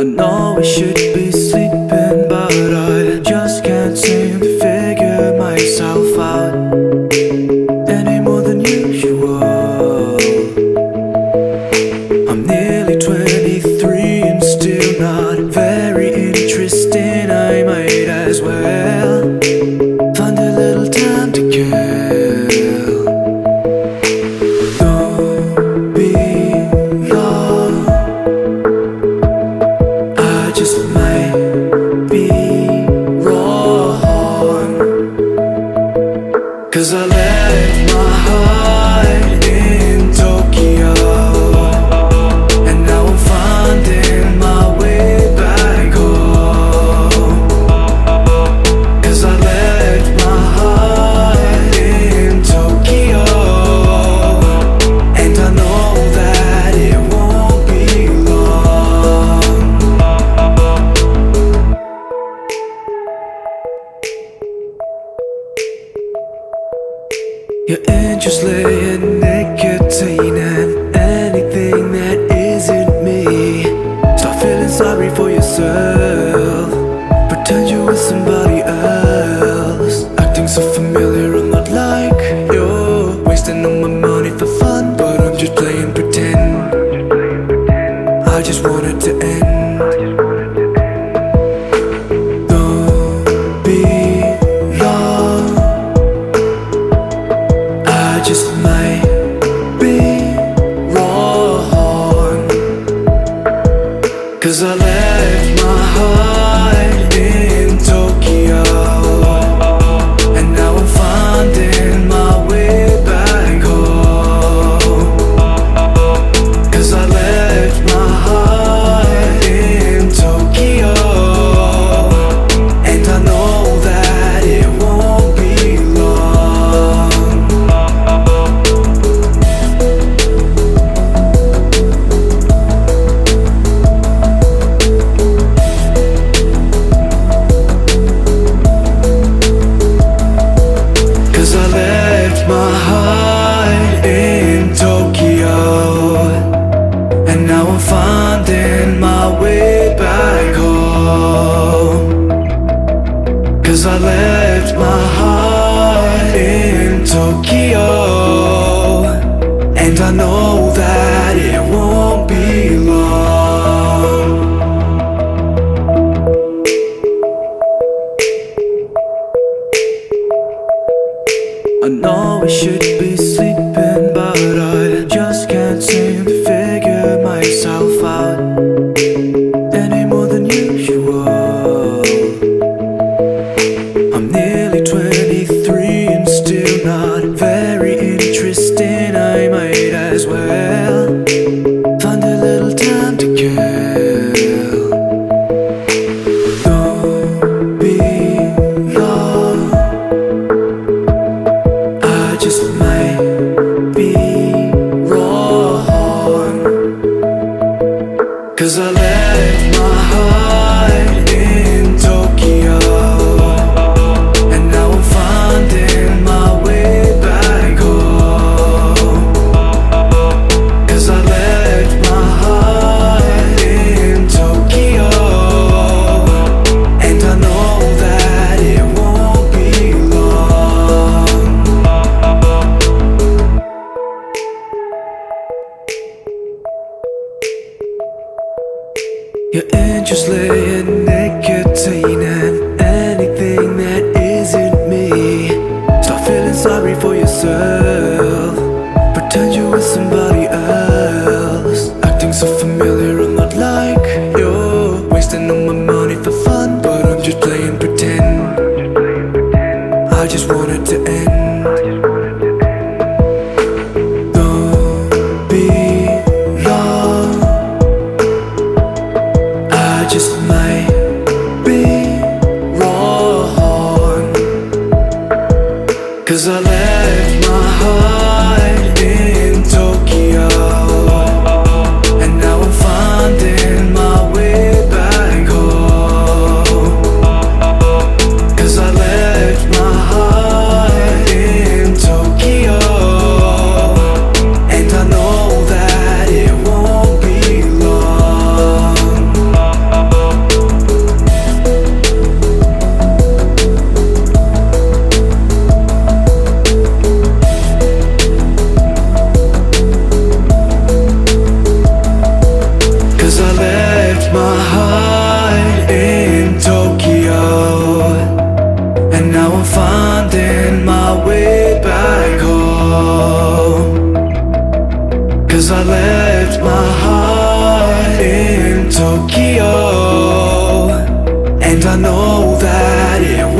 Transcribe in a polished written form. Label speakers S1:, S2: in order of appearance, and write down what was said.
S1: I know I should be sleeping, but I just can't seem to figure myself out any more than usual. I'm nearly 23 and still not very interesting. I might as well find a little time to kill. Don't be long, I just might be wrong, 'cause I left my heart in Tokyo, and now I'm finding my way back home. 'Cause I left my heart in Tokyo, and I know that it won't be long. You're interested in nicotine and anything that isn't me. Stop feeling sorry for yourself, pretend you're with somebody else. Acting so familiar, I'm not like you. Wasting all my money for fun, but I'm just playing pretend. I just want it to end. Don't be long, I just might be wrong, 'cause I left my heart in Tokyo, and now I'm finding my way back home. 'Cause I left my heart in Tokyo, and I know that it won't be long. Cause I left my heart in Tokyo, and now I'm finding my way back home. 'Cause I left my heart in Tokyo, and I know that it won't be long. I know I should be sleeping, but I just can't seem to figure myself out any more than usual. I'm nearly 23 and still not very interesting. I might as well find a little time to kill. Don't be long, I just might be wrong, 'cause I left my heart in Tokyo, and now I'm finding my way back home. 'Cause I left my heart in Tokyo, and I know that it won't be long. You're interested in nicotine and anything that isn't me. Stop feeling sorry for yourself, pretend you're with somebody else. Acting so familiar, I'm not like you. Wasting all my money for fun, but I'm just playing pretend. I just want it to end. Don't be long, I just might be wrong, 'cause I left my heart in Tokyo, 'cause I left my heart in Tokyo. And I know